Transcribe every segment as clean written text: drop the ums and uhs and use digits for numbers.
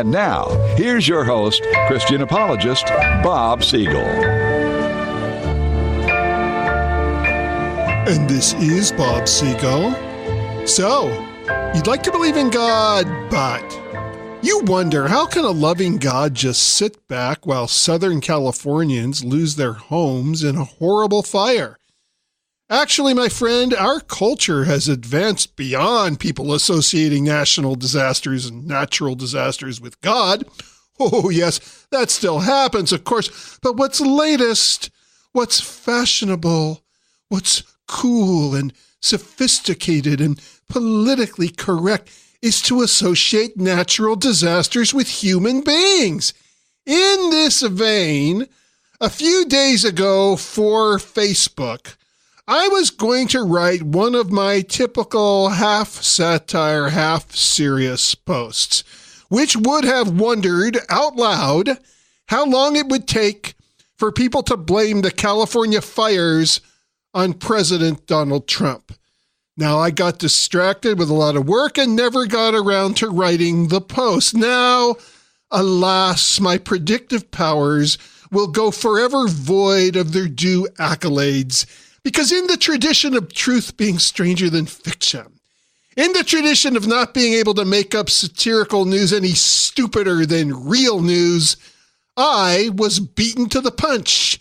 And now, here's your host, Christian apologist, Bob Siegel. And this is Bob Siegel. So, you'd like to believe in God, but you wonder, how can a loving God just sit back while Southern Californians lose their homes in a horrible fire? Actually, my friend, our culture has advanced beyond people associating national disasters and natural disasters with God. Oh, yes, that still happens, of course. But what's latest, what's fashionable, what's cool and sophisticated and politically correct is to associate natural disasters with human beings. In this vein, a few days ago for Facebook, I was going to write one of my typical half-satire, half-serious posts, which would have wondered out loud how long it would take for people to blame the California fires on President Donald Trump. Now, I got distracted with a lot of work and never got around to writing the post. Now, alas, my predictive powers will go forever void of their due accolades. Because in the tradition of truth being stranger than fiction, in the tradition of not being able to make up satirical news any stupider than real news, I was beaten to the punch.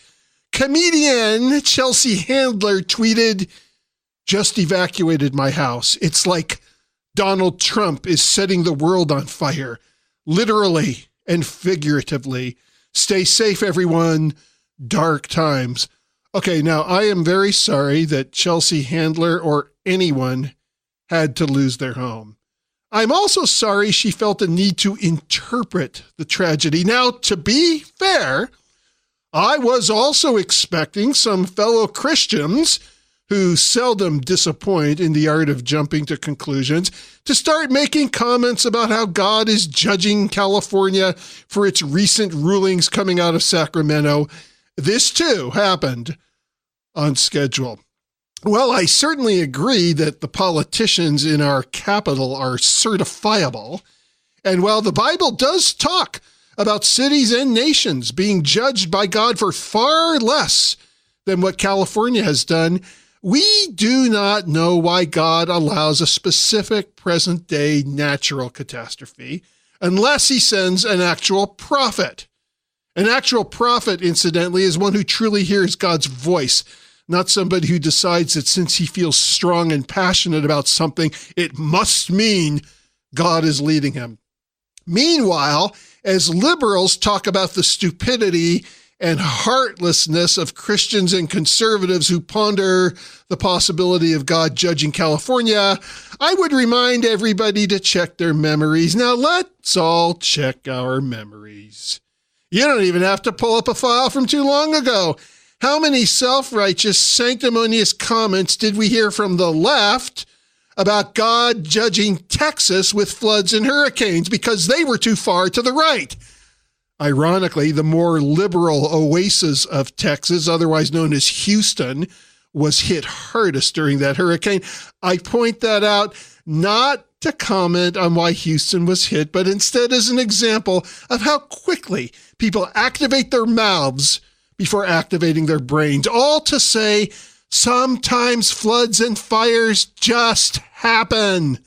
Comedian Chelsea Handler tweeted, "Just evacuated my house. It's like Donald Trump is setting the world on fire, literally and figuratively. Stay safe, everyone. Dark times." Okay, now I am very sorry that Chelsea Handler or anyone had to lose their home. I'm also sorry she felt a need to interpret the tragedy. Now, to be fair, I was also expecting some fellow Christians who seldom disappoint in the art of jumping to conclusions to start making comments about how God is judging California for its recent rulings coming out of Sacramento. This too happened on schedule. Well, I certainly agree that the politicians in our capital are certifiable. And while the Bible does talk about cities and nations being judged by God for far less than what California has done, we do not know why God allows a specific present-day natural catastrophe unless he sends an actual prophet. An actual prophet, incidentally, is one who truly hears God's voice, not somebody who decides that since he feels strong and passionate about something, it must mean God is leading him. Meanwhile, as liberals talk about the stupidity and heartlessness of Christians and conservatives who ponder the possibility of God judging California, I would remind everybody to check their memories. Now, let's all check our memories. You don't even have to pull up a file from too long ago. How many self-righteous, sanctimonious comments did we hear from the left about God judging Texas with floods and hurricanes because they were too far to the right? Ironically, the more liberal oasis of Texas, otherwise known as Houston, was hit hardest during that hurricane. I point that out not to comment on why Houston was hit, but instead as an example of how quickly people activate their mouths before activating their brains, all to say sometimes floods and fires just happen.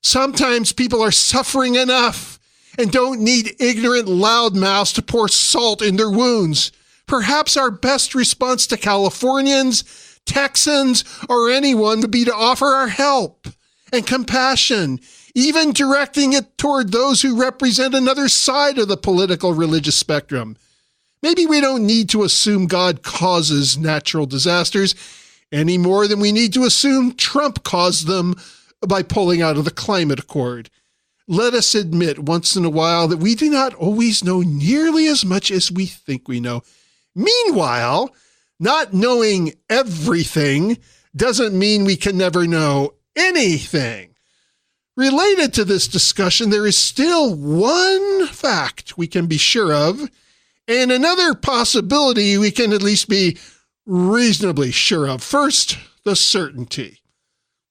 Sometimes people are suffering enough and don't need ignorant loudmouths to pour salt in their wounds. Perhaps our best response to Californians, Texans, or anyone would be to offer our help and compassion, even directing it toward those who represent another side of the political religious spectrum. Maybe we don't need to assume God causes natural disasters any more than we need to assume Trump caused them by pulling out of the climate accord. Let us admit once in a while that we do not always know nearly as much as we think we know. Meanwhile, not knowing everything doesn't mean we can never know anything. Related to this discussion, there is still one fact we can be sure of, and another possibility we can at least be reasonably sure of. First, the certainty.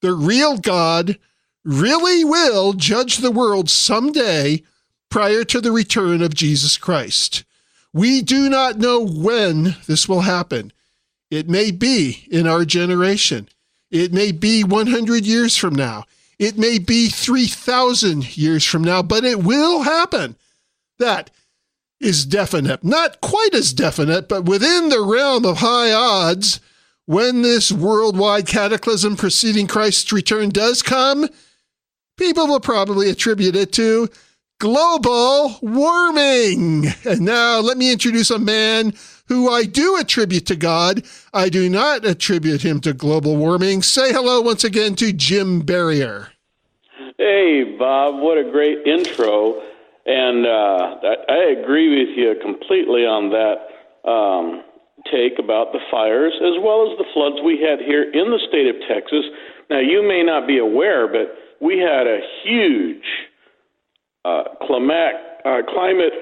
The real God really will judge the world someday prior to the return of Jesus Christ. We do not know when this will happen. It may be in our generation. It may be 100 years from now. It may be 3,000 years from now, but it will happen. That is definite. Not quite as definite, but within the realm of high odds. When this worldwide cataclysm preceding Christ's return does come, people will probably attribute it to global warming. And now let me introduce a man who I do attribute to God. I do not attribute him to global warming. Say hello once again to Jim Berrier. Hey, Bob, what a great intro. And I agree with you completely on that take about the fires as well as the floods we had here in the state of Texas. Now, you may not be aware, but we had a huge climate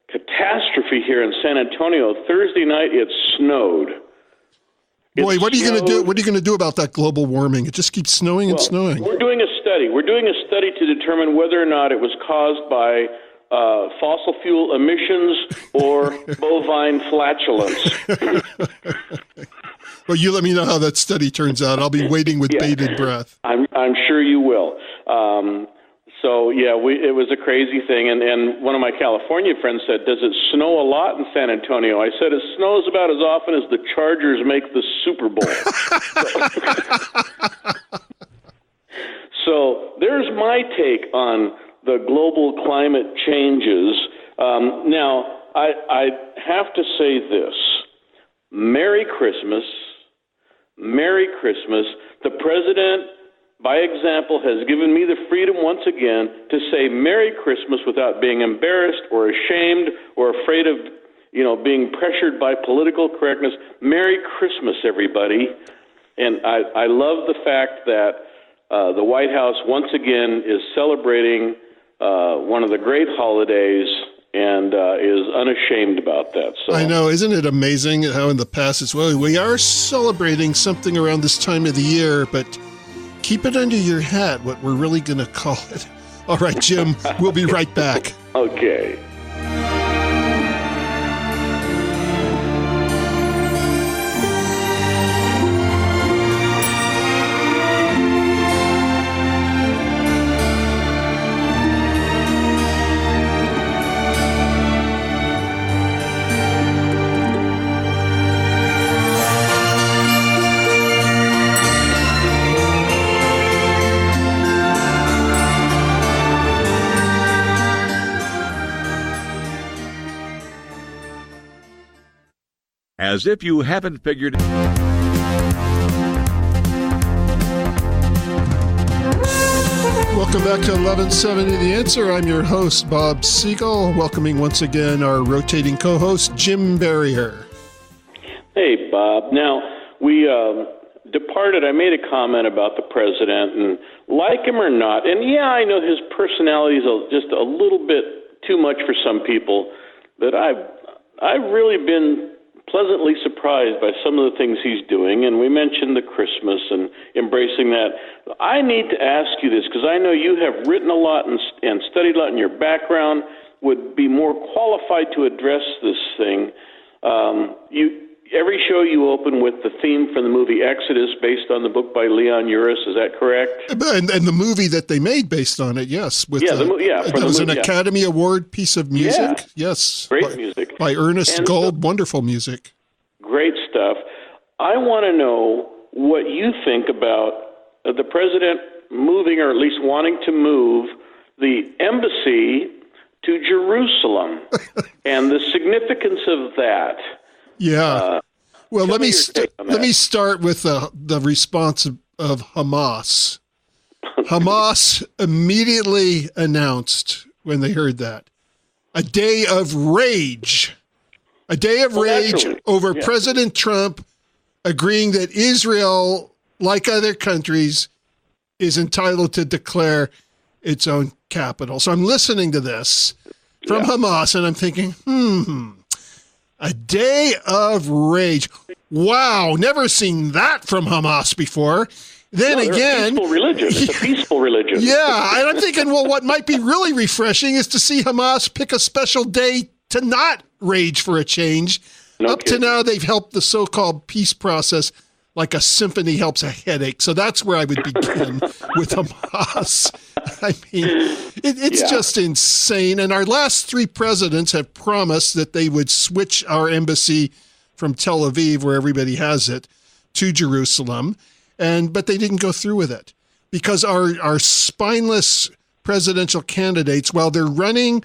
catastrophe here in San Antonio. Thursday night, it snowed. Boy, what are you going to do? What are you going to do about that global warming? It just keeps snowing and snowing. We're doing a study. We're doing a study to determine whether or not it was caused by fossil fuel emissions or bovine flatulence. Well, you let me know how that study turns out. I'll be waiting with bated breath. I'm sure you will. It was a crazy thing. And one of my California friends said, does it snow a lot in San Antonio? I said, it snows about as often as the Chargers make the Super Bowl. So there's my take on the global climate changes. Now, I have to say this. Merry Christmas. Merry Christmas. The president, by example, has given me the freedom once again to say Merry Christmas without being embarrassed or ashamed or afraid of, being pressured by political correctness. Merry Christmas, everybody. And I love the fact that the White House once again is celebrating one of the great holidays and is unashamed about that. So I know, isn't it amazing how in the past we are celebrating something around this time of the year, but keep it under your hat what we're really going to call it. All right, Jim, we'll be right back. Okay. As if you haven't figured Welcome back to 1170 The Answer. I'm your host, Bob Siegel, welcoming once again our rotating co-host, Jim Berrier. Hey, Bob. Now, we departed. I made a comment about the president, and like him or not, and I know his personality is just a little bit too much for some people, but I've really been pleasantly surprised by some of the things he's doing, and we mentioned the Christmas and embracing that. I need to ask you this, because I know you have written a lot and studied a lot, and your background would be more qualified to address this thing. Every show you open with the theme from the movie Exodus, based on the book by Leon Uris. Is that correct? And the movie that they made based on it, yes. It was an Academy Award piece of music. Yeah. Yes. Great music. By Ernest Gold. Wonderful music. Great stuff. I want to know what you think about the president moving, or at least wanting to move, the embassy to Jerusalem and the significance of that. Yeah. Well, let me start with the response of Hamas. Hamas immediately announced when they heard that a day of rage. A day of rage over President Trump agreeing that Israel, like other countries, is entitled to declare its own capital. So I'm listening to this from Hamas, and I'm thinking, a day of rage. Wow, never seen that from Hamas before. Then again, a peaceful religion. It's a peaceful religion. Yeah, and I'm thinking, well, what might be really refreshing is to see Hamas pick a special day to not rage for a change. Up to now, they've helped the so-called peace process like a symphony helps a headache. So that's where I would begin with Hamas. I mean, it's just insane. And our last three presidents have promised that they would switch our embassy from Tel Aviv, where everybody has it, to Jerusalem. But they didn't go through with it because our spineless presidential candidates, while they're running,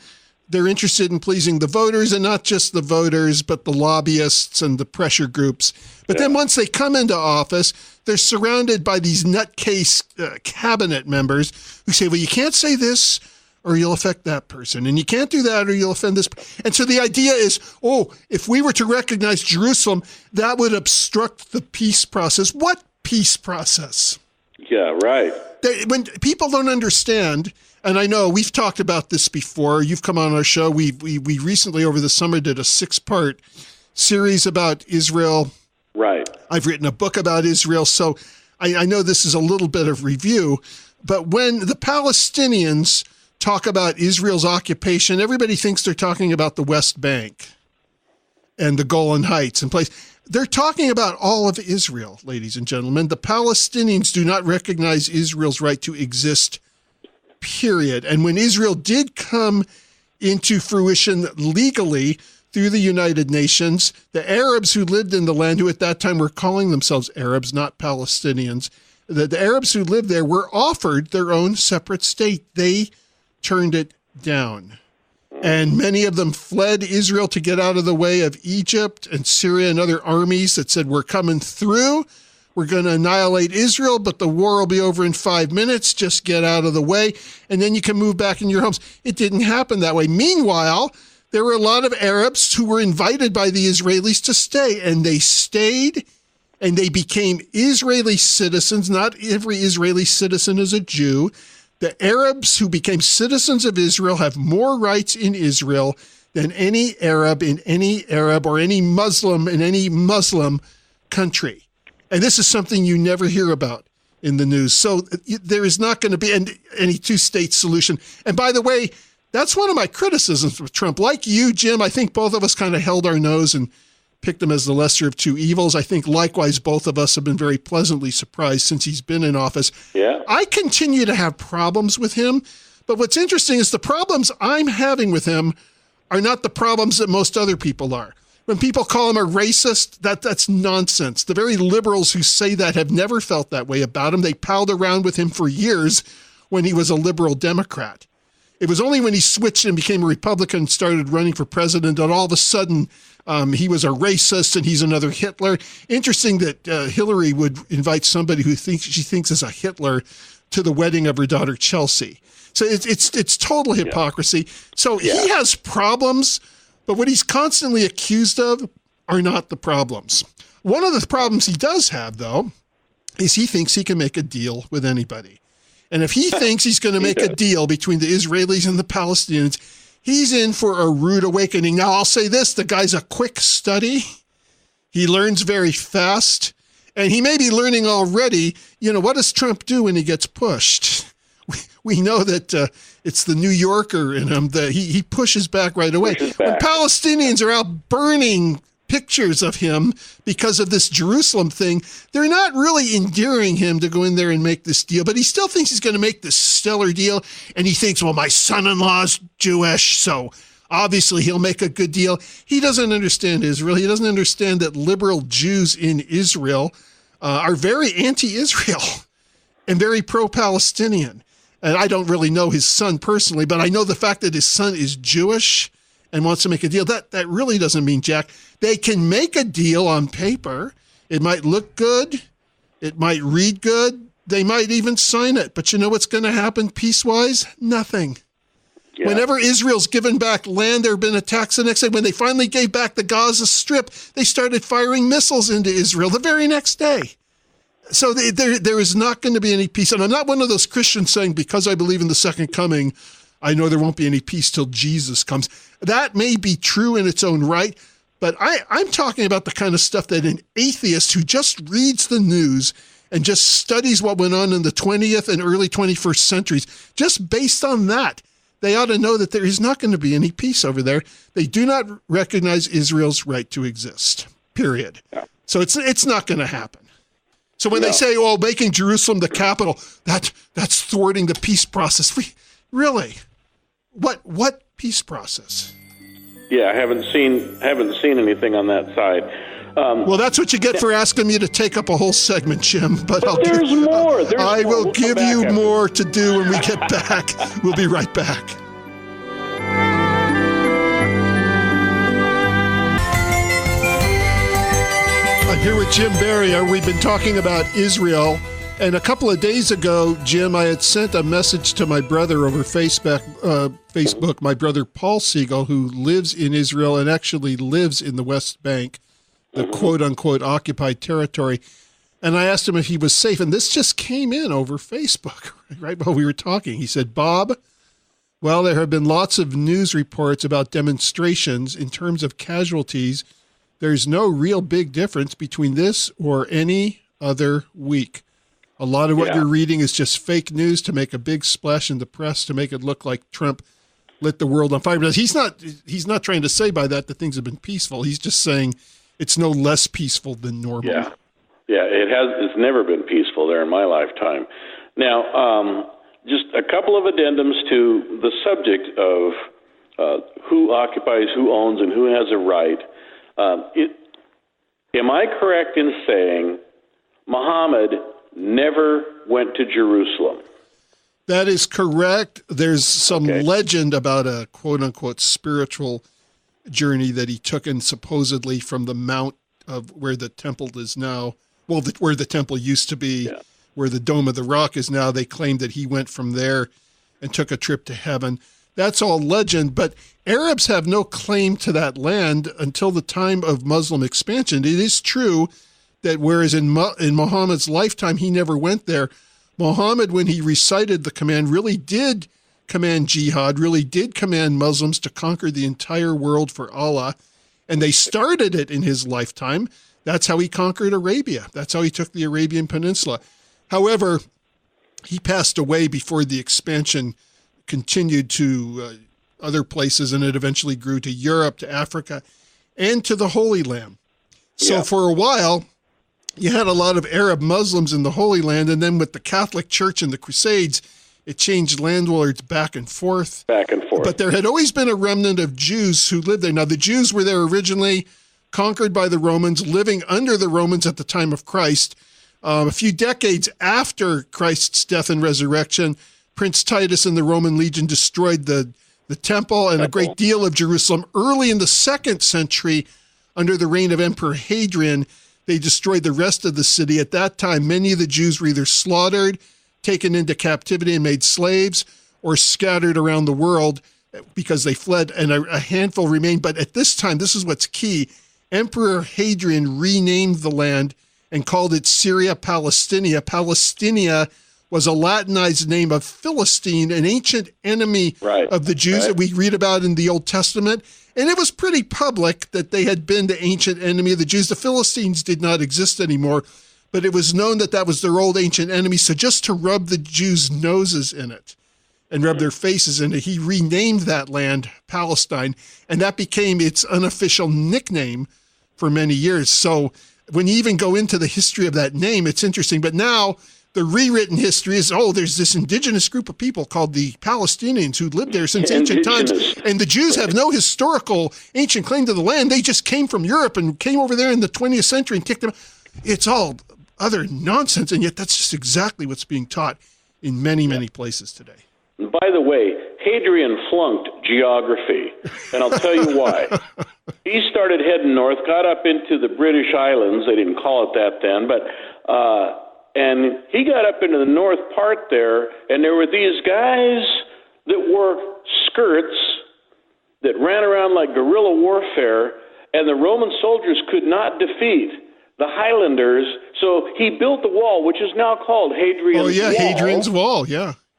they're interested in pleasing the voters, and not just the voters, but the lobbyists and the pressure groups. But then once they come into office, they're surrounded by these nutcase cabinet members who say, well, you can't say this or you'll affect that person. And you can't do that or you'll offend this. And so the idea is, if we were to recognize Jerusalem, that would obstruct the peace process. What peace process? Yeah, right. When people don't understand, and I know we've talked about this before, you've come on our show. We recently over the summer did a 6-part series about Israel. Right. I've written a book about Israel, so I know this is a little bit of review. But when the Palestinians talk about Israel's occupation, everybody thinks they're talking about the West Bank and the Golan Heights and place. They're talking about all of Israel, ladies and gentlemen. The Palestinians do not recognize Israel's right to exist, period. And when Israel did come into fruition legally through the United Nations, the Arabs who lived in the land, who at that time were calling themselves Arabs, not Palestinians, the Arabs who lived there were offered their own separate state. They turned it down. And many of them fled Israel to get out of the way of Egypt and Syria and other armies that said, we're coming through. We're going to annihilate Israel, but the war will be over in 5 minutes. Just get out of the way. And then you can move back in your homes. It didn't happen that way. Meanwhile, there were a lot of Arabs who were invited by the Israelis to stay. And they stayed and they became Israeli citizens. Not every Israeli citizen is a Jew. The Arabs who became citizens of Israel have more rights in Israel than any Arab in any Arab or any Muslim in any Muslim country. And this is something you never hear about in the news. So there is not going to be any two-state solution. And by the way, that's one of my criticisms of Trump. Like you, Jim, I think both of us kind of held our nose and picked him as the lesser of two evils. I think likewise, both of us have been very pleasantly surprised since he's been in office. Yeah. I continue to have problems with him. But what's interesting is the problems I'm having with him are not the problems that most other people are. When people call him a racist, that's nonsense. The very liberals who say that have never felt that way about him. They palled around with him for years when he was a liberal Democrat. It was only when he switched and became a Republican and started running for president that all of a sudden he was a racist and he's another Hitler. Interesting that Hillary would invite somebody who she thinks is a Hitler to the wedding of her daughter Chelsea. So it's total hypocrisy. Yeah. So he has problems, but what he's constantly accused of are not the problems. One of the problems he does have, though, is he thinks he can make a deal with anybody. And if he thinks he's going to make a deal between the Israelis and the Palestinians, he's in for a rude awakening. Now, I'll say this, the guy's a quick study. He learns very fast. And he may be learning already, what does Trump do when he gets pushed? We know that it's the New Yorker in him that he pushes back right away. When Palestinians are out burning pictures of him because of this Jerusalem thing, they're not really endearing him to go in there and make this deal, but he still thinks he's going to make this stellar deal. And he thinks, well, my son-in-law's Jewish, so obviously he'll make a good deal. He doesn't understand Israel. He doesn't understand that liberal Jews in Israel are very anti-Israel and very pro-Palestinian. And I don't really know his son personally, but I know the fact that his son is Jewish and wants to make a deal, that really doesn't mean jack. They can make a deal on paper. It might look good. It might read good. They might even sign it. But you know what's going to happen peace-wise? Nothing. Yeah. Whenever Israel's given back land, there have been attacks the next day. When they finally gave back the Gaza Strip, they started firing missiles into Israel the very next day. So there is not going to be any peace. And I'm not one of those Christians saying, because I believe in the second coming, I know there won't be any peace till Jesus comes. That may be true in its own right, but I'm talking about the kind of stuff that an atheist who just reads the news and just studies what went on in the 20th and early 21st centuries, just based on that, they ought to know that there is not going to be any peace over there. They do not recognize Israel's right to exist, period. Yeah. So it's not going to happen. So when they say, oh, making Jerusalem the capital, that's thwarting the peace process. Really? What peace process? Yeah, I haven't seen anything on that side. Well, that's what you get for asking me to take up a whole segment, Jim. But there's more. I will give you more to do when we get back. We'll be right back. I'm here with Jim Berrier. We've been talking about Israel. And a couple of days ago, Jim, I had sent a message to my brother over Facebook, my brother Paul Siegel, who lives in Israel and actually lives in the West Bank, the quote-unquote occupied territory. And I asked him if he was safe. And this just came in over Facebook right while we were talking. He said, Bob, well, there have been lots of news reports about demonstrations. In terms of casualties, there's no real big difference between this or any other week. A lot of what you're reading is just fake news to make a big splash in the press, to make it look like Trump lit the world on fire. But he's not trying to say by that things have been peaceful. He's just saying it's no less peaceful than normal. Yeah, it's never been peaceful there in my lifetime. Now, just a couple of addendums to the subject of who occupies, who owns, and who has a right. Am I correct in saying Muhammad never went to Jerusalem? That is correct. There's some legend about a quote-unquote spiritual journey that he took, and supposedly from the mount of where the temple is now, where the temple used to be, where the Dome of the Rock is now, they claim that he went from there and took a trip to heaven. That's all legend, but Arabs have no claim to that land until the time of Muslim expansion. It is true that whereas in Muhammad's lifetime, he never went there, Muhammad, when he recited the command, really did command jihad, really did command Muslims to conquer the entire world for Allah, and they started it in his lifetime. That's how he conquered Arabia. That's how he took the Arabian Peninsula. However, he passed away before the expansion continued to other places, and it eventually grew to Europe, to Africa, and to the Holy Land. So for a while, you had a lot of Arab Muslims in the Holy Land, and then with the Catholic Church and the Crusades, it changed landlords back and forth. But there had always been a remnant of Jews who lived there. Now, the Jews were there originally, conquered by the Romans, living under the Romans at the time of Christ. A few decades after Christ's death and resurrection, Prince Titus and the Roman legion destroyed the temple and a great deal of Jerusalem. Early in the 2nd century, under the reign of Emperor Hadrian, they destroyed the rest of the city. At that time, many of the Jews were either slaughtered, taken into captivity and made slaves, or scattered around the world because they fled, and a handful remained. But at this time, this is what's key, Emperor Hadrian renamed the land and called it Syria Palestinia. Palestinia was a Latinized name of Philistine, an ancient enemy of the Jews that we read about in the Old Testament. And it was pretty public that they had been the ancient enemy of the Jews. The Philistines did not exist anymore, but it was known that that was their old ancient enemy. So just to rub the Jews' noses in it and rub their faces in it, he renamed that land Palestine, and that became its unofficial nickname for many years. So when you even go into the history of that name, it's interesting. But now the rewritten history is, there's this indigenous group of people called the Palestinians who lived there since ancient times. And the Jews have no historical ancient claim to the land. They just came from Europe and came over there in the 20th century and kicked them. It's all utter nonsense. And yet that's just exactly what's being taught in many, many places today. By the way, Hadrian flunked geography, and I'll tell you why. He started heading north, got up into the British Islands. They didn't call it that then, but and he got up into the north part there, and there were these guys that wore skirts that ran around like guerrilla warfare, and the Roman soldiers could not defeat the Highlanders, so he built the wall, which is now called Hadrian's Wall. Oh, yeah, Hadrian's Wall,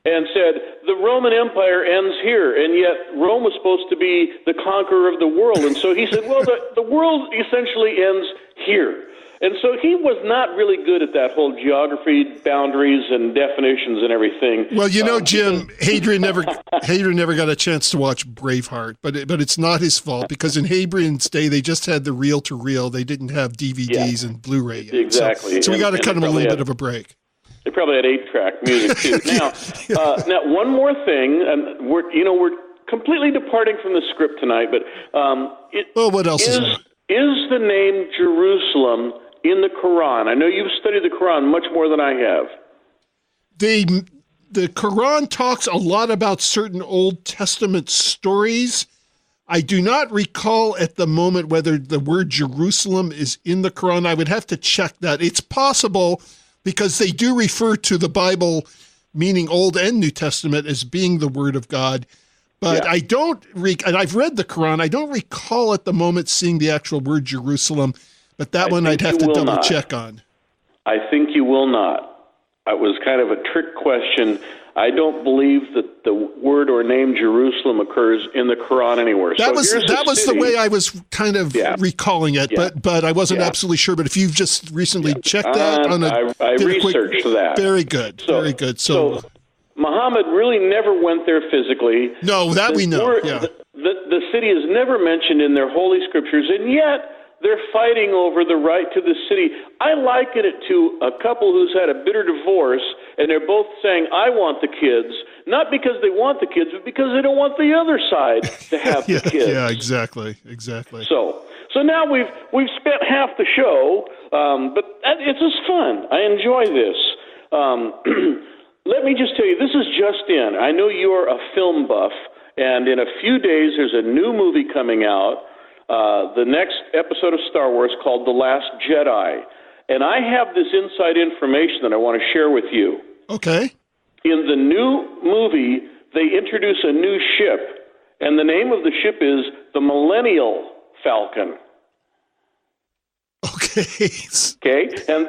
and said, the Roman Empire ends here, and yet Rome was supposed to be the conqueror of the world. And so he said, well, the world essentially ends here. And so he was not really good at that whole geography, boundaries, and definitions and everything. Well, Jim, Hadrian never got a chance to watch Braveheart, but it's not his fault because in Hadrian's day they just had the reel-to-reel. They didn't have DVDs and Blu-ray yet. Exactly. So we got to cut him a little bit of a break. They probably had 8-track music too. Now, one more thing, and we're completely departing from the script tonight, but what else is there? Is the name Jerusalem in the Quran? I know you've studied the Quran much more than I have. The Quran talks a lot about certain Old Testament stories. I do not recall at the moment whether the word Jerusalem is in the Quran. I would have to check that. It's possible because they do refer to the Bible, meaning Old and New Testament, as being the Word of God. But I don't, and I've read the Quran, I don't recall at the moment seeing the actual word Jerusalem, but that one I'd have to double check on. I think you will not. It was kind of a trick question. I don't believe that the word or name Jerusalem occurs in the Quran anywhere. That was the way I was kind of recalling it, but I wasn't absolutely sure. But if you've just recently checked that I researched that. Very good, very good. So Muhammad really never went there physically. No, that we know. The city is never mentioned in their holy scriptures, and yet they're fighting over the right to the city. I liken it to a couple who's had a bitter divorce, and they're both saying, I want the kids, not because they want the kids, but because they don't want the other side to have the kids. Yeah, exactly. So now we've spent half the show, but it's just fun. I enjoy this. Let me just tell you, this is just in. I know you're a film buff, and in a few days there's a new movie coming out, the next episode of Star Wars called The Last Jedi. And I have this inside information that I want to share with you. Okay. In the new movie, they introduce a new ship, and the name of the ship is the Millennial Falcon. Okay, and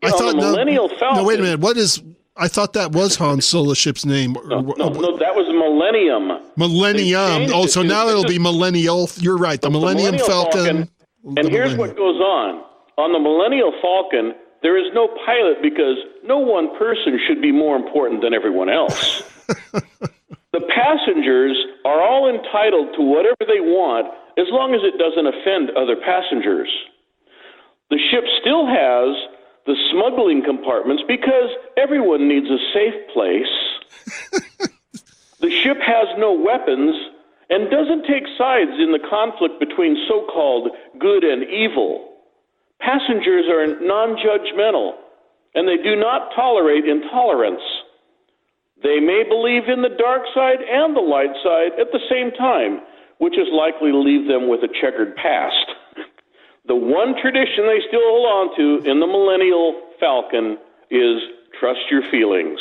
I thought the Millennial Falcon. No, wait a minute. I thought that was Han Solo's ship's name. No, that was Millennium. Millennium. Oh, so now it'll be Millennial. You're right. The Millennium Falcon. And here's what goes on. On the Millennial Falcon, there is no pilot because no one person should be more important than everyone else. The passengers are all entitled to whatever they want as long as it doesn't offend other passengers. The ship still has the smuggling compartments because everyone needs a safe place. The ship has no weapons and doesn't take sides in the conflict between so-called good and evil. Passengers are non-judgmental, and they do not tolerate intolerance. They may believe in the dark side and the light side at the same time, which is likely to leave them with a checkered past. The one tradition they still hold on to in the Millennial Falcon is trust your feelings.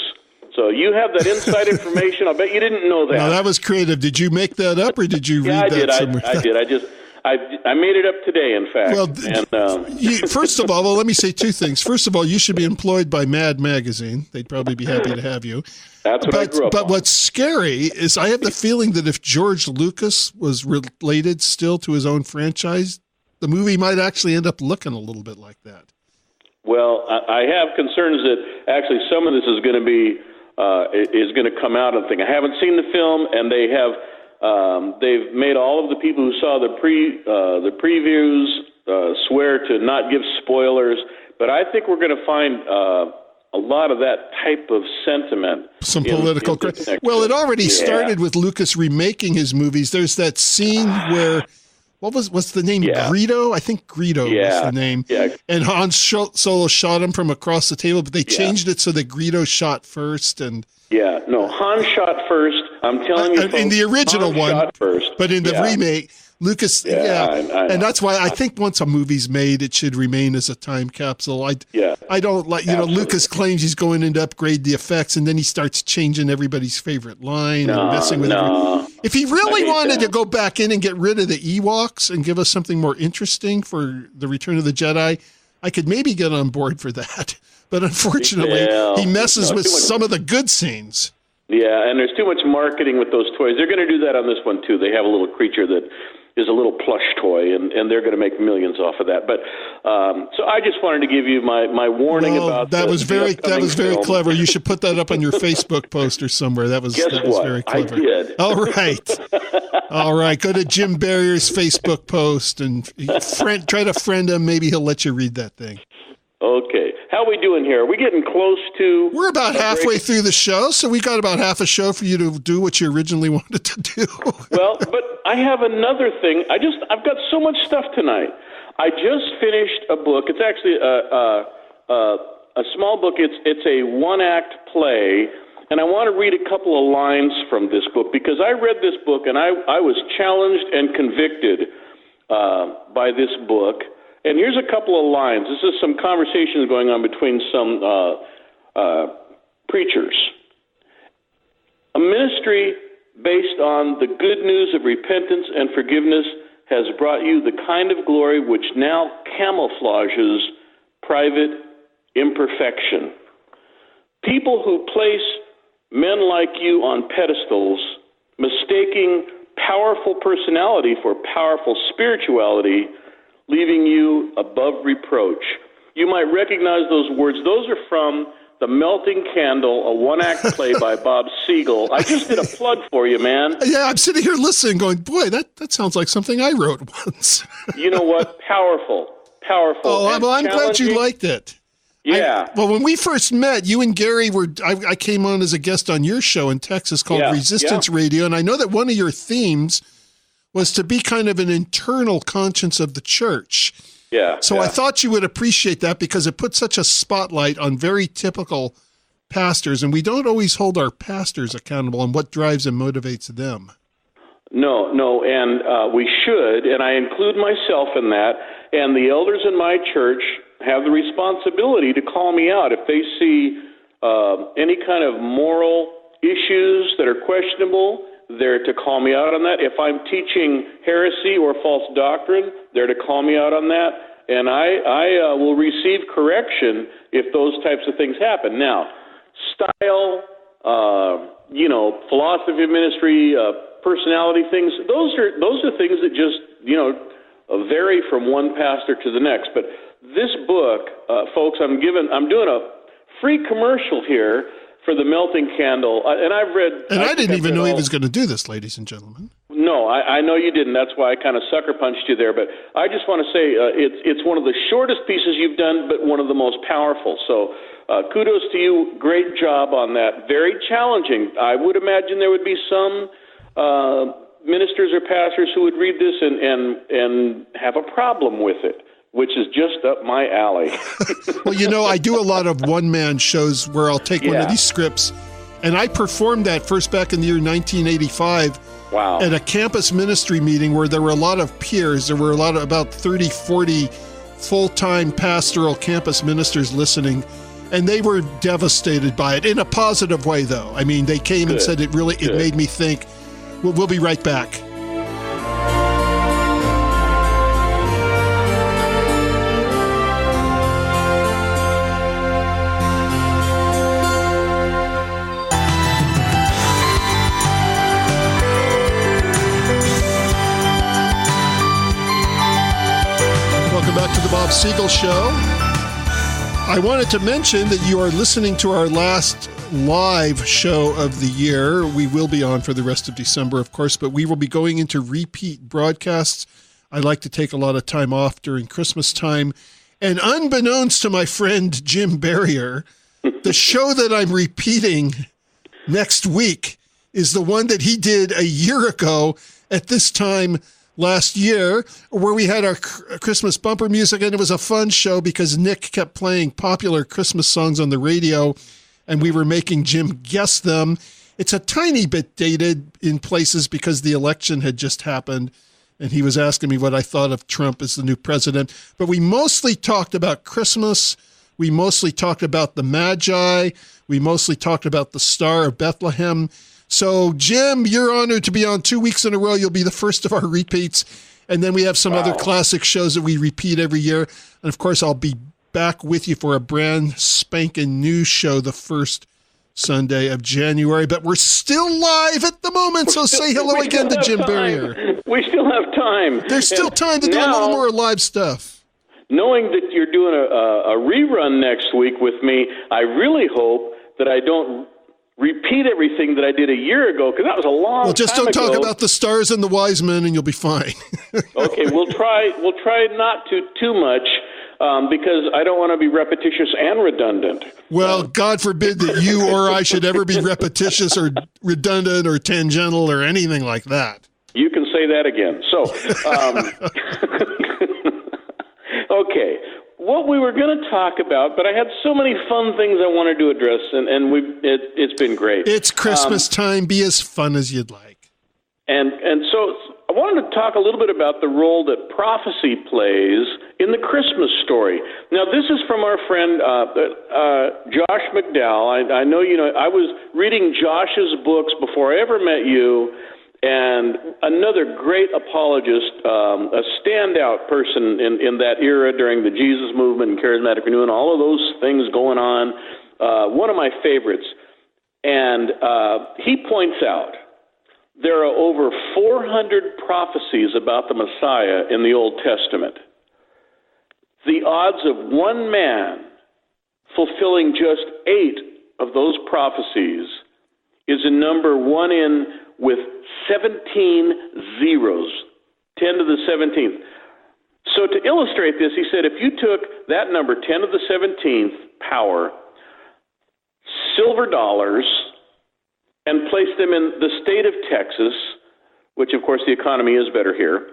So you have that inside information. I bet you didn't know that. No, that was creative. Did you make that up, or did you read that somewhere? I did. I made it up today, in fact. Well, first of all, let me say two things. First of all, you should be employed by Mad Magazine. They'd probably be happy to have you. That's what I grew up on. But what's scary is I have the feeling that if George Lucas was related still to his own franchise, the movie might actually end up looking a little bit like that. Well, I have concerns that actually some of this is going to be going to come out and think. I haven't seen the film, and they've made all of the people who saw the previews swear to not give spoilers. But I think we're going to find a lot of that type of sentiment. Some political. Well, it already started with Lucas remaking his movies. There's that scene where. What's the name? Yeah. Greedo? I think Greedo was the name. Yeah. And Han Solo shot him from across the table, but they changed it so that Greedo shot first. And Han shot first. I'm telling you, in the original one, shot first. But in the remake, Lucas. And that's why I think once a movie's made, it should remain as a time capsule. I don't like Lucas claims he's going in to upgrade the effects, and then he starts changing everybody's favorite line and messing with it. If he really wanted to go back in and get rid of the Ewoks and give us something more interesting for the Return of the Jedi, I could maybe get on board for that. But unfortunately, he messes with some of the good scenes. Yeah, and there's too much marketing with those toys. They're going to do that on this one, too. They have a little creature that is a little plush toy, and they're going to make millions off of that. But so I just wanted to give you my warning about that. Was very film. Clever. You should put that up on your Facebook post or somewhere. That was very clever. I did. All right. Go to Jim Berrier's Facebook post and try to friend him. Maybe he'll let you read that thing. Okay. How are we doing here? Are we getting close to... We're about halfway through the show, so we got about half a show for you to do what you originally wanted to do. Well, but I have another thing. I've got so much stuff tonight. I just finished a book. It's actually a small book. It's a one-act play, and I want to read a couple of lines from this book because I read this book, and I was challenged and convicted by this book. And here's a couple of lines. This is some conversations going on between some preachers. A ministry based on the good news of repentance and forgiveness has brought you the kind of glory which now camouflages private imperfection. People who place men like you on pedestals, mistaking powerful personality for powerful spirituality, leaving you above reproach. You might recognize those words. Those are from The Melting Candle, a one-act play by Bob Siegel. I just did a plug for you, man. Yeah, I'm sitting here listening going, boy, that sounds like something I wrote once. You know what? Powerful. Oh, well, I'm glad you liked it. Yeah. Well, when we first met, you and Gary I came on as a guest on your show in Texas called Resistance Radio, and I know that one of your themes was to be kind of an internal conscience of the church. Yeah. So I thought you would appreciate that because it put such a spotlight on very typical pastors, and we don't always hold our pastors accountable on what drives and motivates them. No, and we should, and I include myself in that, and the elders in my church have the responsibility to call me out if they see any kind of moral issues that are questionable. They're to call me out on that. If I'm teaching heresy or false doctrine, they're to call me out on that. And I will receive correction if those types of things happen. Now, style, philosophy of ministry, personality things, those are things that just, vary from one pastor to the next. But this book, folks, I'm doing a free commercial here for The Melting Candle, and I've read... And I didn't even know he was going to do this, ladies and gentlemen. No, I know you didn't. That's why I kind of sucker punched you there. But I just want to say it's one of the shortest pieces you've done, but one of the most powerful. So kudos to you. Great job on that. Very challenging. I would imagine there would be some ministers or pastors who would read this and have a problem with it, which is just up my alley. Well, I do a lot of one-man shows where I'll take one of these scripts, and I performed that first back in the year 1985 at a campus ministry meeting where there were a lot of peers. There were about 30, 40 full-time pastoral campus ministers listening, and they were devastated by it in a positive way, though. I mean, they came and said it made me think. We'll be right back. Back to the Bob Siegel Show. I wanted to mention that you are listening to our last live show of the year. We will be on for the rest of December, of course, but we will be going into repeat broadcasts. I like to take a lot of time off during Christmas time. And unbeknownst to my friend Jim Berrier, the show that I'm repeating next week is the one that he did a year ago at this time last year, where we had our Christmas bumper music, and it was a fun show because Nick kept playing popular Christmas songs on the radio, and we were making Jim guess them. It's a tiny bit dated in places because the election had just happened, and he was asking me what I thought of Trump as the new president. But we mostly talked about Christmas. We mostly talked about the Magi. We mostly talked about the Star of Bethlehem. So, Jim, you're honored to be on 2 weeks in a row. You'll be the first of our repeats. And then we have some other classic shows that we repeat every year. And, of course, I'll be back with you for a brand spanking new show the first Sunday of January, but we're still live at the moment, so say hello again to Jim Berrier. We still have time. There's still time to do a little more live stuff. Knowing that you're doing a rerun next week with me, I really hope that I don't repeat everything that I did a year ago, because that was a long time ago. Well, just don't talk about the stars and the wise men, and you'll be fine. Okay, we'll try not to too much, because I don't want to be repetitious and redundant. Well, God forbid that you or I should ever be repetitious or redundant or tangential or anything like that. You can say that again. So, okay. What we were going to talk about, but I had so many fun things I wanted to address, and it's been great. It's Christmas time. Be as fun as you'd like. And so I wanted to talk a little bit about the role that prophecy plays in the Christmas story. Now, this is from our friend Josh McDowell. I know you know. I was reading Josh's books before I ever met you. And another great apologist, a standout person in that era during the Jesus movement and charismatic renewal and all of those things going on, one of my favorites. And he points out there are over 400 prophecies about the Messiah in the Old Testament. The odds of one man fulfilling just 8 of those prophecies is a number 1 in with 17 zeros, 10 to the 17th. So to illustrate this, he said if you took that number, 10 to the 17th power, silver dollars, and placed them in the state of Texas, which of course the economy is better here,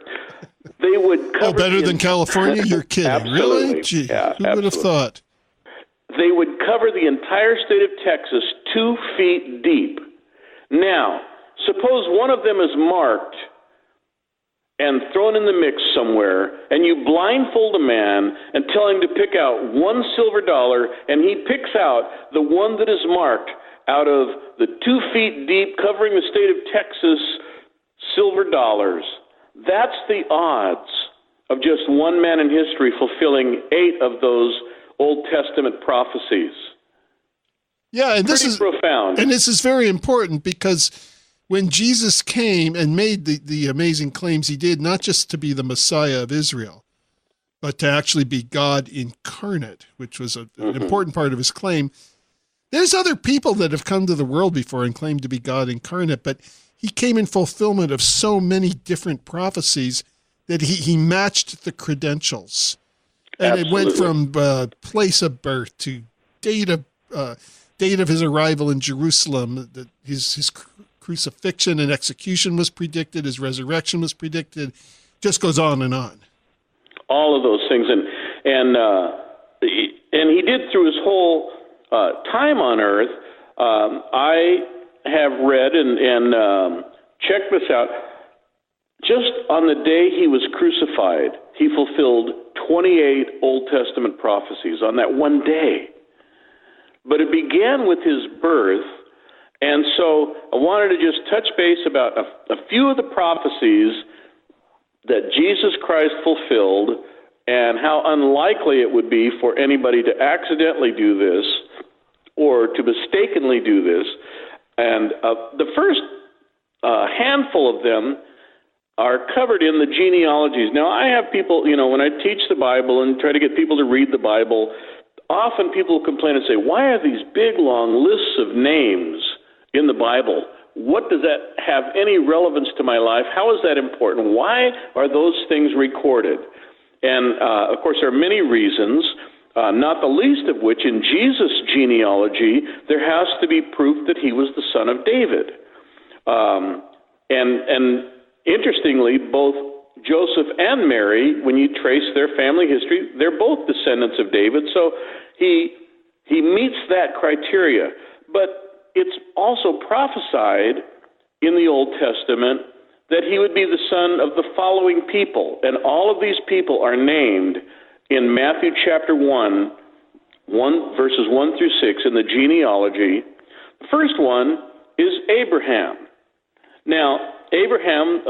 they would cover... Oh, better than California? You're kidding. Absolutely. Really? Gee, yeah, who would have thought? They would cover the entire state of Texas 2 feet deep. Now, suppose one of them is marked and thrown in the mix somewhere, and you blindfold a man and tell him to pick out one silver dollar, and he picks out the one that is marked out of the 2 feet deep, covering the state of Texas, silver dollars. That's the odds of just one man in history fulfilling 8 of those Old Testament prophecies. Yeah, and this is profound. And this is very important because when Jesus came and made the amazing claims he did, not just to be the Messiah of Israel, but to actually be God incarnate, which was an important part of his claim. There's other people that have come to the world before and claimed to be God incarnate, but he came in fulfillment of so many different prophecies that he matched the credentials. And Absolutely. It went from place of birth to date of his arrival in Jerusalem, his crucifixion and execution was predicted, his resurrection was predicted, just goes on and on. All of those things, and he did through his whole time on earth. I have read and checked this out. Just on the day he was crucified, he fulfilled 28 Old Testament prophecies on that one day. But it began with his birth, and so I wanted to just touch base about a few of the prophecies that Jesus Christ fulfilled and how unlikely it would be for anybody to accidentally do this or to mistakenly do this. And the first handful of them are covered in the genealogies. Now, I have people, when I teach the Bible and try to get people to read the Bible, often people complain and say, why are these big, long lists of names in the Bible? What does that have any relevance to my life? How is that important? Why are those things recorded? And, of course, there are many reasons, not the least of which in Jesus' genealogy, there has to be proof that he was the son of David. And interestingly, both Joseph and Mary, when you trace their family history, they're both descendants of David. So he meets that criteria. But it's also prophesied in the Old Testament that he would be the son of the following people. And all of these people are named in Matthew chapter 1, verses 1 through 6 in the genealogy. The first one is Abraham. Now, Abraham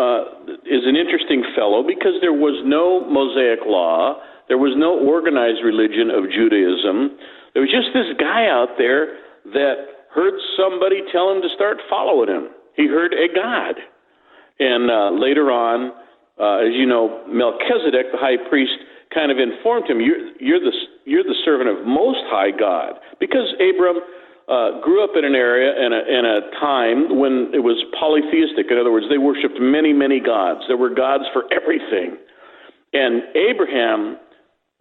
is an interesting fellow because there was no Mosaic law. There was no organized religion of Judaism. There was just this guy out there that heard somebody tell him to start following him. He heard a God. And later on, as you know, Melchizedek, the high priest, kind of informed him, you're the servant of Most High God. Because Abram grew up in an area in a time when it was polytheistic. In other words, they worshipped many, many gods. There were gods for everything. And Abraham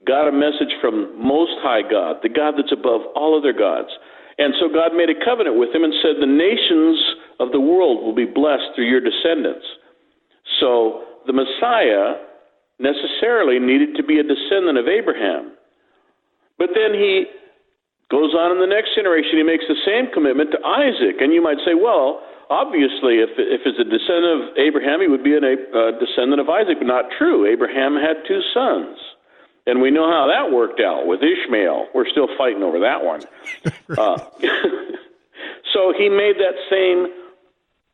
got a message from Most High God, the God that's above all other gods. And so God made a covenant with him and said, the nations of the world will be blessed through your descendants. So the Messiah necessarily needed to be a descendant of Abraham. But then he goes on in the next generation, he makes the same commitment to Isaac. And you might say, well, obviously, if it's a descendant of Abraham, he would be a descendant of Isaac. But not true. Abraham had 2 sons. And we know how that worked out with Ishmael. We're still fighting over that one. So he made that same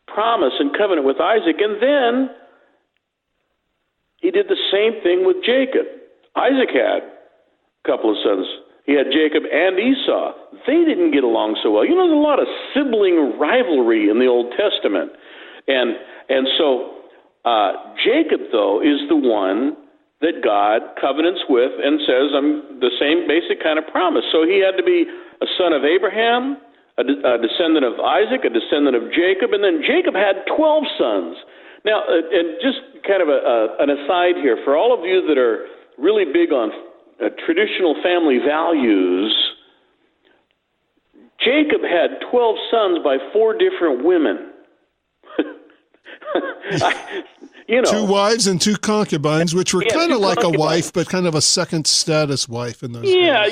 promise and covenant with Isaac. And then he did the same thing with Jacob. Isaac had a couple of sons. He had Jacob and Esau. They didn't get along so well. You know, there's a lot of sibling rivalry in the Old Testament. And so Jacob, though, is the one that God covenants with and says, I'm the same basic kind of promise. So he had to be a son of Abraham, a descendant of Isaac, a descendant of Jacob, and then Jacob had 12 sons. Now, and just kind of an aside here, for all of you that are really big on traditional family values, Jacob had 12 sons by 4 different women. 2 wives and 2 concubines, which were kind of like a wife, but kind of a second status wife in those days. Yeah,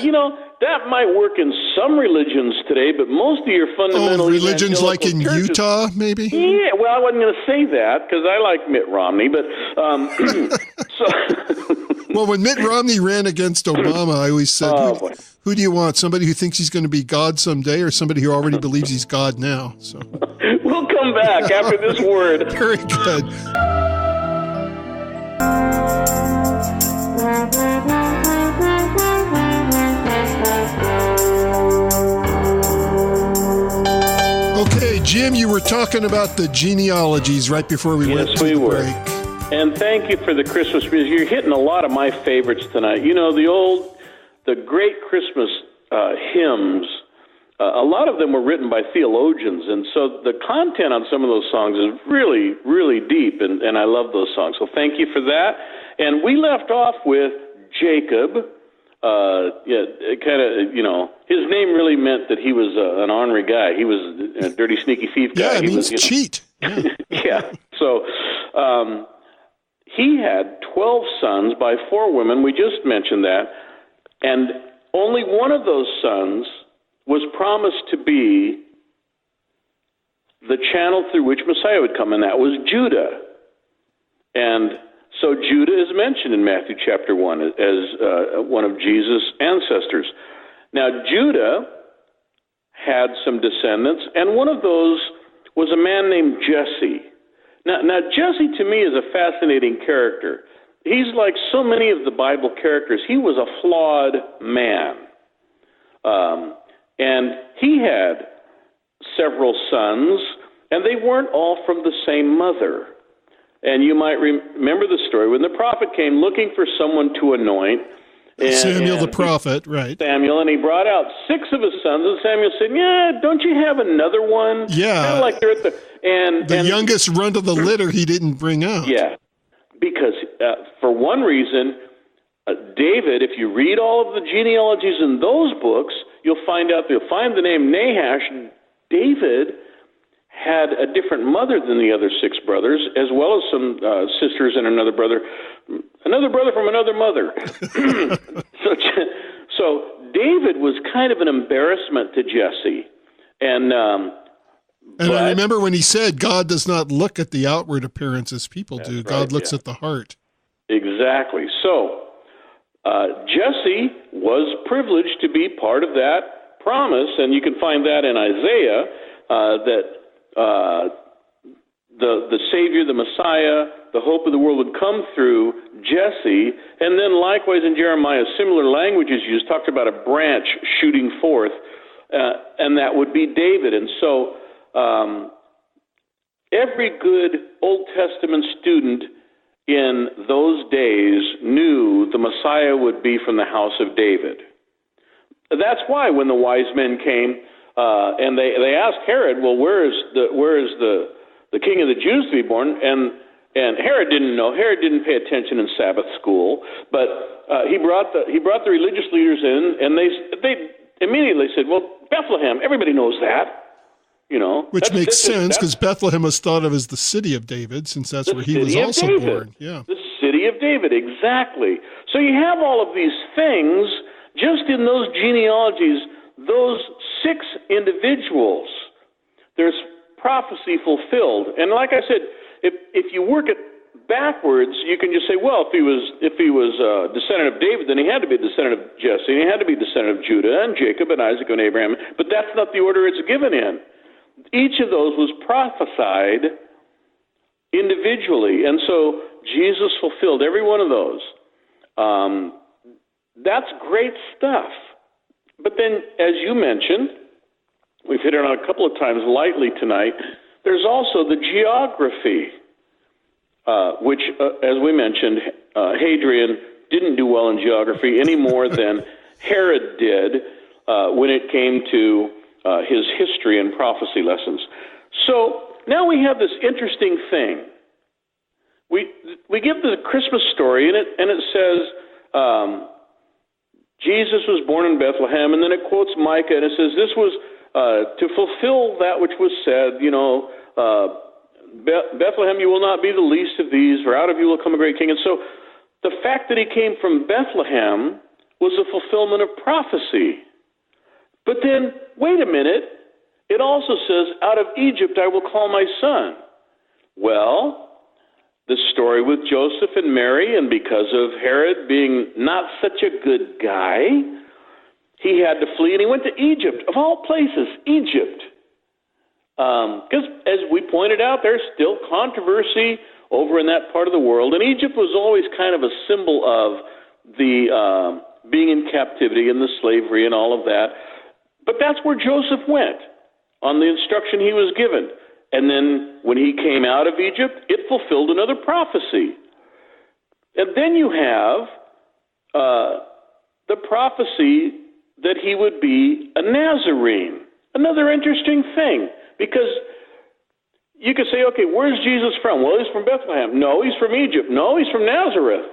that might work in some religions today, but most of your fundamental religions like in churches, Utah, maybe? Yeah, well, I wasn't going to say that because I like Mitt Romney, but Well, when Mitt Romney ran against Obama, I always said, who do you want? Somebody who thinks he's going to be God someday, or somebody who already believes he's God now? So we'll come back after this word. Very good. Okay, Jim, you were talking about the genealogies right before we went to the break. And thank you for the Christmas music. You're hitting a lot of my favorites tonight. You know, the great Christmas hymns, a lot of them were written by theologians, and so the content on some of those songs is really, really deep, and I love those songs. So thank you for that. And we left off with Jacob. His name really meant that he was an ornery guy. He was a dirty, sneaky thief guy. Yeah, it means cheat. Yeah. Yeah. So he had 12 sons by 4 women. We just mentioned that. And only one of those sons was promised to be the channel through which Messiah would come, and that was Judah. And so Judah is mentioned in Matthew chapter 1 as one of Jesus' ancestors. Now, Judah had some descendants, and one of those was a man named Jesse. Now Jesse, to me, is a fascinating character. He's like so many of the Bible characters. He was a flawed man. And he had several sons, and they weren't all from the same mother. And you might remember the story when the prophet came looking for someone to anoint. Samuel the prophet, right. Samuel, and he brought out 6 of his sons, and Samuel said, yeah, don't you have another one? Yeah. Kind of like they're at the youngest run to the litter he didn't bring out. Yeah, because for one reason, David, if you read all of the genealogies in those books, you'll find the name Nahash. David had a different mother than the other 6 brothers, as well as some sisters and another brother from another mother. So David was kind of an embarrassment to Jesse. And I remember when he said, God does not look at the outward appearance as people do. Right, God looks at the heart. Exactly. So Jesse was privileged to be part of that promise, and you can find that in Isaiah, that the Savior, the Messiah, the hope of the world would come through Jesse. And then likewise in Jeremiah, similar language is used, talked about a branch shooting forth. and that would be David. And so every good Old Testament student in those days knew the Messiah would be from the house of David. That's why when the wise men came and they asked Herod, well, where is the king of the Jews to be born? And Herod didn't know. Herod didn't pay attention in Sabbath school, but he brought the religious leaders in, and they immediately said, well, Bethlehem, everybody knows that. Which makes sense, because Bethlehem was thought of as the city of David, since that's where he was also born. Yeah, the city of David, exactly. So you have all of these things just in those genealogies, those 6 individuals. There's prophecy fulfilled, and like I said, if you work it backwards, you can just say, well, if he was a descendant of David, then he had to be a descendant of Jesse, and he had to be a descendant of Judah and Jacob and Isaac and Abraham. But that's not the order it's given in. Each of those was prophesied individually, and so Jesus fulfilled every one of those. That's great stuff. But then, as you mentioned, we've hit it on a couple of times lightly tonight, there's also the geography, which, as we mentioned, Hadrian didn't do well in geography any more than Herod did when it came to his history and prophecy lessons. So now we have this interesting thing. We get the Christmas story, and it says Jesus was born in Bethlehem, and then it quotes Micah, and it says this was to fulfill that which was said, Bethlehem, you will not be the least of these, for out of you will come a great king. And so the fact that he came from Bethlehem was a fulfillment of prophecy. But then, wait a minute, it also says, out of Egypt I will call my son. Well, the story with Joseph and Mary, and because of Herod being not such a good guy, he had to flee, and he went to Egypt, of all places, Egypt. Because, as we pointed out, there's still controversy over in that part of the world, and Egypt was always kind of a symbol of the being in captivity and the slavery and all of that. But that's where Joseph went, on the instruction he was given. And then when he came out of Egypt, it fulfilled another prophecy. And then you have the prophecy that he would be a Nazarene. Another interesting thing, because you could say, okay, where's Jesus from? Well, he's from Bethlehem. No, he's from Egypt. No, he's from Nazareth.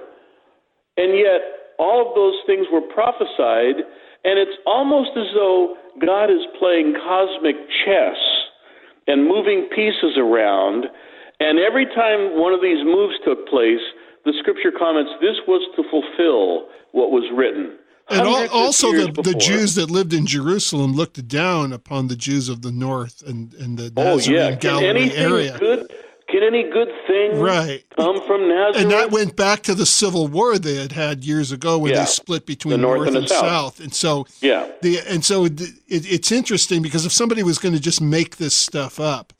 And yet, all of those things were prophesied, and it's almost as though God is playing cosmic chess and moving pieces around, and every time one of these moves took place, the scripture comments, this was to fulfill what was written. And also the Jews that lived in Jerusalem looked down upon the Jews of the north and the Nazarene Galilee area. Can any good thing come from Nazareth? And that went back to the Civil War they had years ago when they split between the North and South. And so, it's interesting because if somebody was going to just make this stuff up,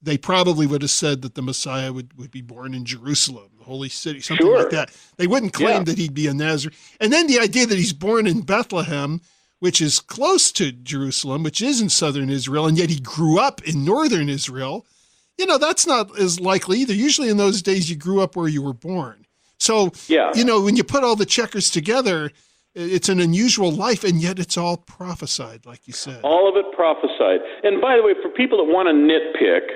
they probably would have said that the Messiah would be born in Jerusalem, the holy city, something like that. They wouldn't claim that he'd be a Nazarene. And then the idea that he's born in Bethlehem, which is close to Jerusalem, which is in southern Israel, and yet he grew up in northern Israel, that's not as likely either. Usually in those days, you grew up where you were born. So, when you put all the checkers together, it's an unusual life, and yet it's all prophesied, like you said. All of it prophesied. And by the way, for people that want to nitpick,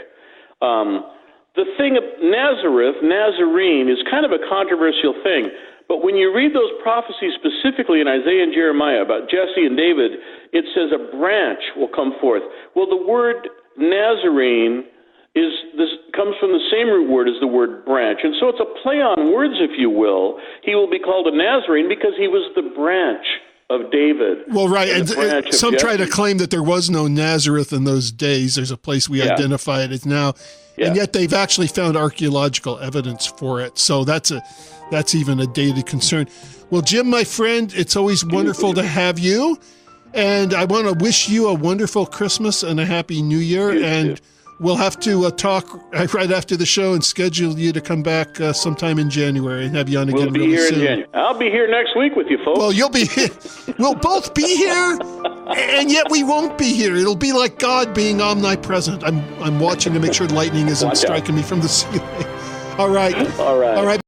the thing of Nazarene, is kind of a controversial thing. But when you read those prophecies specifically in Isaiah and Jeremiah about Jesse and David, it says a branch will come forth. Well, the word Nazarene comes from the same root word as the word branch. And so it's a play on words, if you will. He will be called a Nazarene because he was the branch of David. Well, right. And some try to claim that there was no Nazareth in those days. There's a place we identify it as now. Yeah. And yet they've actually found archaeological evidence for it. So that's even a dated concern. Well, Jim, my friend, it's always wonderful to have you. And I want to wish you a wonderful Christmas and a Happy New Year. And we'll have to talk right after the show and schedule you to come back sometime in January and have you on again really soon. We'll be here in January. I'll be here next week with you, folks. Well, you'll be here. We'll both be here, and yet we won't be here. It'll be like God being omnipresent. I'm watching to make sure lightning isn't striking me from the ceiling. All right. All right.